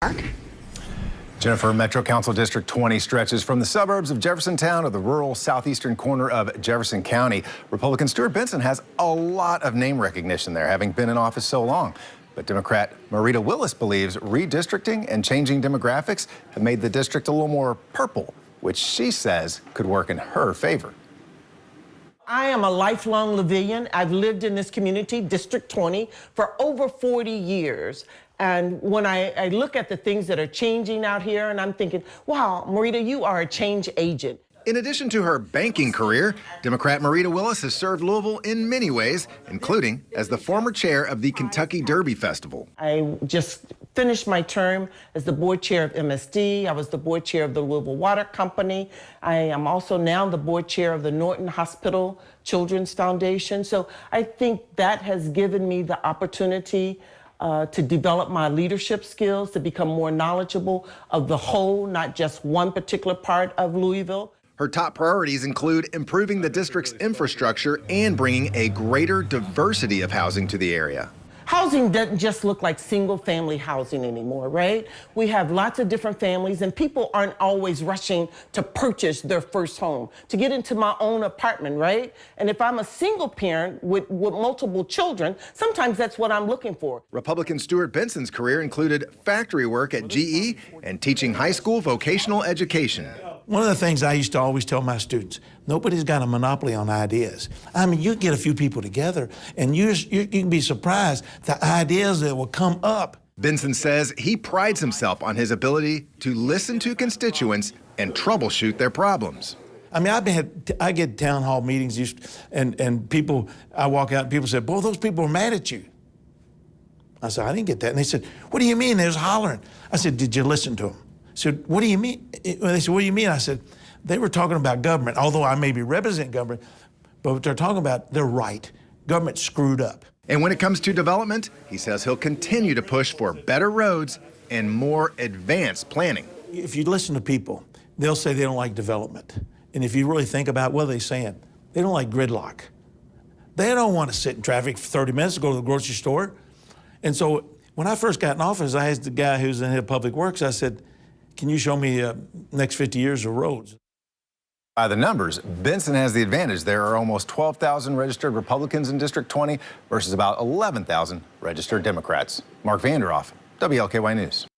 Mark. Jennifer, Metro Council District 20 stretches from the suburbs of Jeffersontown to the rural southeastern corner of Jefferson County. Republican Stuart Benson has a lot of name recognition there, having been in office so long. But Democrat Marita Willis believes redistricting and changing demographics have made the district a little more purple, which she says could work in her favor. I am a lifelong Levillian. I've lived in this community, District 20, for over 40 years. And when I look at the things that are changing out here, and I'm thinking, wow, Marita, you are a change agent. In addition to her banking career, Democrat Marita Willis has served Louisville in many ways, including as the former chair of the Kentucky Derby Festival. I just finished my term as the board chair of MSD. I was the board chair of the Louisville Water Company. I am also now the board chair of the Norton Hospital Children's Foundation. So I think that has given me the opportunity to develop my leadership skills, to become more knowledgeable of the whole, not just one particular part of Louisville. Her top priorities include improving the district's infrastructure and bringing a greater diversity of housing to the area. Housing doesn't just look like single-family housing anymore, right? We have lots of different families, and people aren't always rushing to purchase their first home, to get into my own apartment, right? And if I'm a single parent with multiple children, sometimes that's what I'm looking for. Republican Stuart Benson's career included factory work at GE and teaching high school vocational education. One of the things I used to always tell my students, nobody's got a monopoly on ideas. I mean, you get a few people together and you can be surprised the ideas that will come up. Benson says he prides himself on his ability to listen to constituents and troubleshoot their problems. I mean, I get town hall meetings and people, I walk out and people say, boy, those people are mad at you. I said, I didn't get that. And they said, what do you mean? They was hollering. I said, did you listen to them? I said, what do you mean? They said, what do you mean? I said, they were talking about government, although I maybe represent government, but what they're talking about, they're right. Government screwed up. And when it comes to development, he says he'll continue to push for better roads and more advanced planning. If you listen to people, they'll say they don't like development. And if you really think about what they're saying, they don't like gridlock. They don't want to sit in traffic for 30 minutes to go to the grocery store. And so when I first got in office, I asked the guy who's in Public Works, I said, can you show me next 50 years of roads? By the numbers, Benson has the advantage. There are almost 12,000 registered Republicans in District 20 versus about 11,000 registered Democrats. Mark Vanderoff, WLKY News.